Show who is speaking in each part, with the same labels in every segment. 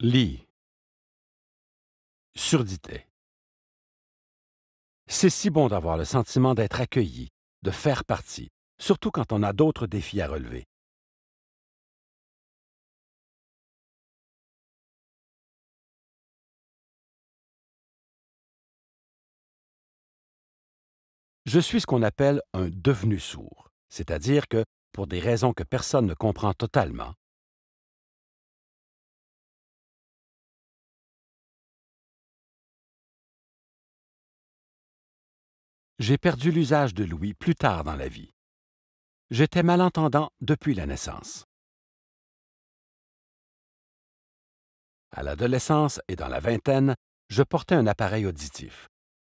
Speaker 1: Lis. Surdité. C'est si bon d'avoir le sentiment d'être accueilli, de faire partie, surtout quand on a d'autres défis à relever. Je suis ce qu'on appelle un devenu sourd, c'est-à-dire que, pour des raisons que personne ne comprend totalement, j'ai perdu l'usage de l'ouïe plus tard dans la vie. J'étais malentendant depuis la naissance. À l'adolescence et dans la vingtaine, je portais un appareil auditif,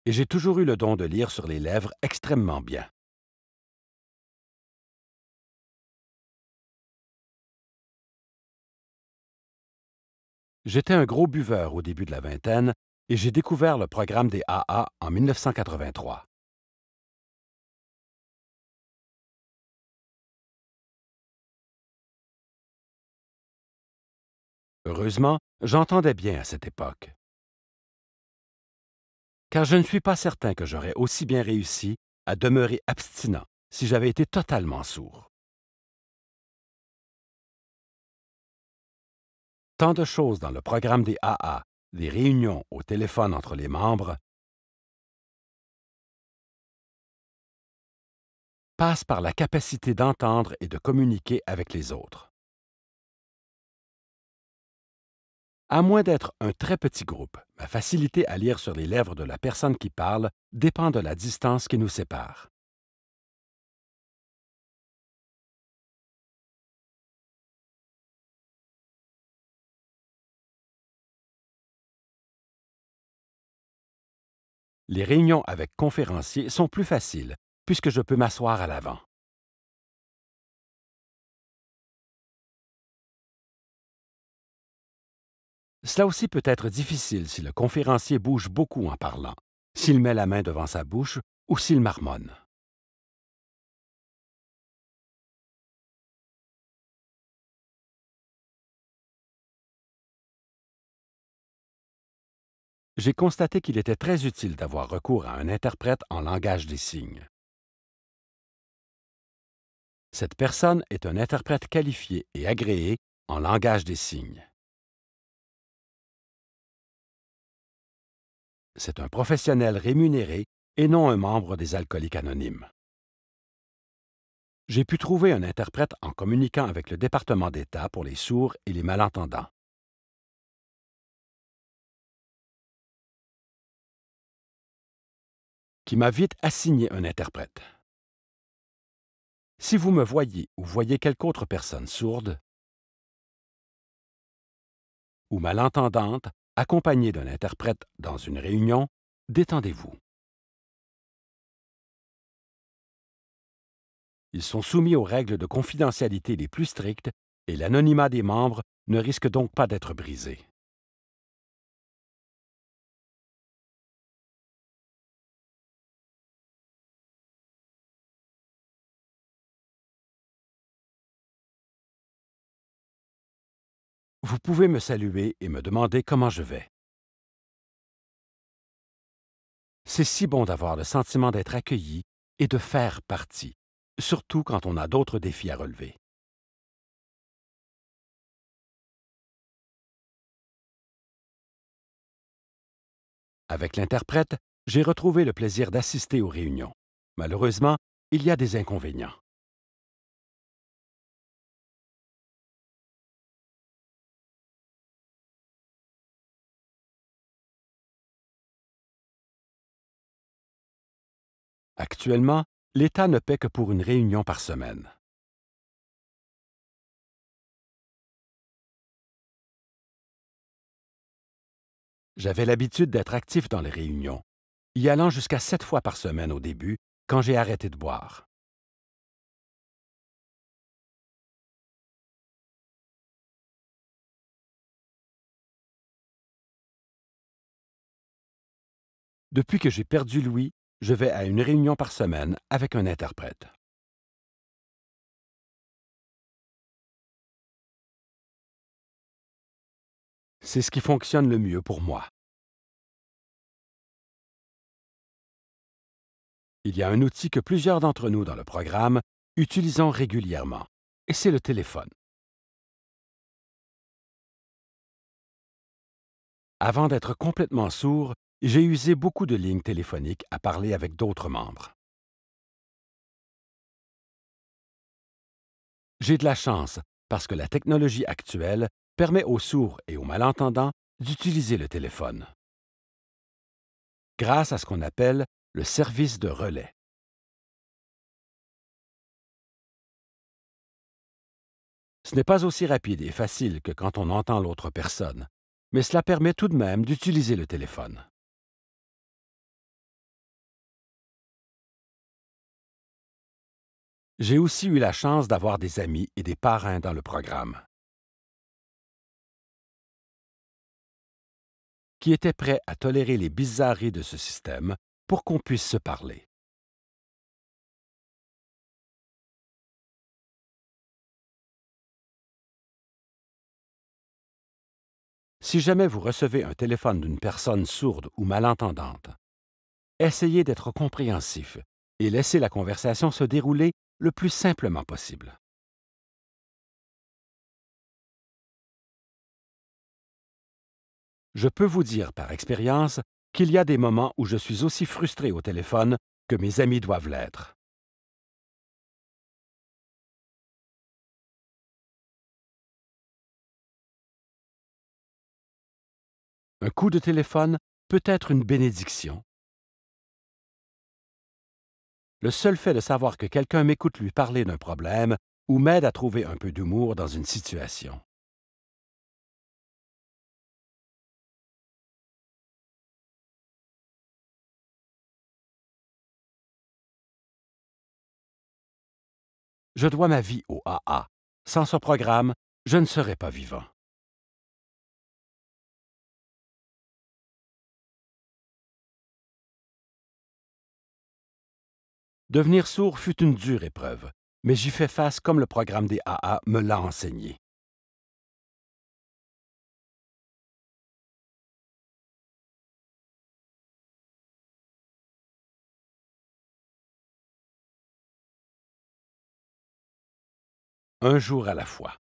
Speaker 1: et j'ai toujours eu le don de lire sur les lèvres extrêmement bien. J'étais un gros buveur au début de la vingtaine et j'ai découvert le programme des AA en 1983. Heureusement, j'entendais bien à cette époque, car je ne suis pas certain que j'aurais aussi bien réussi à demeurer abstinent si j'avais été totalement sourd. Tant de choses dans le programme des AA, des réunions au téléphone entre les membres, passent par la capacité d'entendre et de communiquer avec les autres. À moins d'être un très petit groupe, ma facilité à lire sur les lèvres de la personne qui parle dépend de la distance qui nous sépare. Les réunions avec conférenciers sont plus faciles, puisque je peux m'asseoir à l'avant. Cela aussi peut être difficile si le conférencier bouge beaucoup en parlant, s'il met la main devant sa bouche ou s'il marmonne. J'ai constaté qu'il était très utile d'avoir recours à un interprète en langage des signes. Cette personne est un interprète qualifié et agréé en langage des signes. C'est un professionnel rémunéré et non un membre des Alcooliques anonymes. J'ai pu trouver un interprète en communiquant avec le département d'État pour les sourds et les malentendants, qui m'a vite assigné un interprète. Si vous me voyez ou voyez quelque autre personne sourde ou malentendante accompagnée d'un interprète dans une réunion, détendez-vous. Ils sont soumis aux règles de confidentialité les plus strictes et l'anonymat des membres ne risque donc pas d'être brisé. Vous pouvez me saluer et me demander comment je vais. C'est si bon d'avoir le sentiment d'être accueilli et de faire partie, surtout quand on a d'autres défis à relever. Avec l'interprète, j'ai retrouvé le plaisir d'assister aux réunions. Malheureusement, il y a des inconvénients. Actuellement, l'État ne paie que pour une réunion par semaine. J'avais l'habitude d'être actif dans les réunions, y allant jusqu'à 7 fois par semaine au début, quand j'ai arrêté de boire. Depuis que j'ai perdu l'ouïe, je vais à une réunion par semaine avec un interprète. C'est ce qui fonctionne le mieux pour moi. Il y a un outil que plusieurs d'entre nous dans le programme utilisons régulièrement, et c'est le téléphone. Avant d'être complètement sourd, j'ai usé beaucoup de lignes téléphoniques à parler avec d'autres membres. J'ai de la chance parce que la technologie actuelle permet aux sourds et aux malentendants d'utiliser le téléphone, grâce à ce qu'on appelle le service de relais. Ce n'est pas aussi rapide et facile que quand on entend l'autre personne, mais cela permet tout de même d'utiliser le téléphone. J'ai aussi eu la chance d'avoir des amis et des parrains dans le programme, qui étaient prêts à tolérer les bizarreries de ce système pour qu'on puisse se parler. Si jamais vous recevez un téléphone d'une personne sourde ou malentendante, essayez d'être compréhensif et laissez la conversation se dérouler le plus simplement possible. Je peux vous dire par expérience qu'il y a des moments où je suis aussi frustré au téléphone que mes amis doivent l'être. Un coup de téléphone peut être une bénédiction. Le seul fait de savoir que quelqu'un m'écoute lui parler d'un problème ou m'aide à trouver un peu d'humour dans une situation. Je dois ma vie au AA. Sans ce programme, je ne serais pas vivant. Devenir sourd fut une dure épreuve, mais j'y fais face comme le programme des AA me l'a enseigné. Un jour à la fois.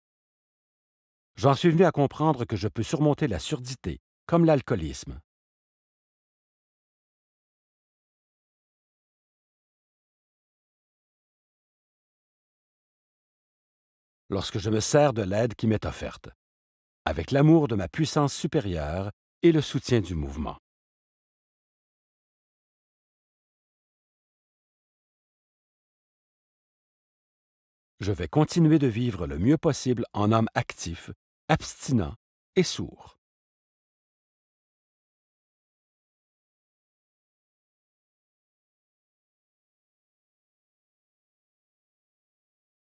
Speaker 1: J'en suis venu à comprendre que je peux surmonter la surdité, comme l'alcoolisme. Lorsque je me sers de l'aide qui m'est offerte, avec l'amour de ma puissance supérieure et le soutien du mouvement. Je vais continuer de vivre le mieux possible en homme actif, abstinent et sourd.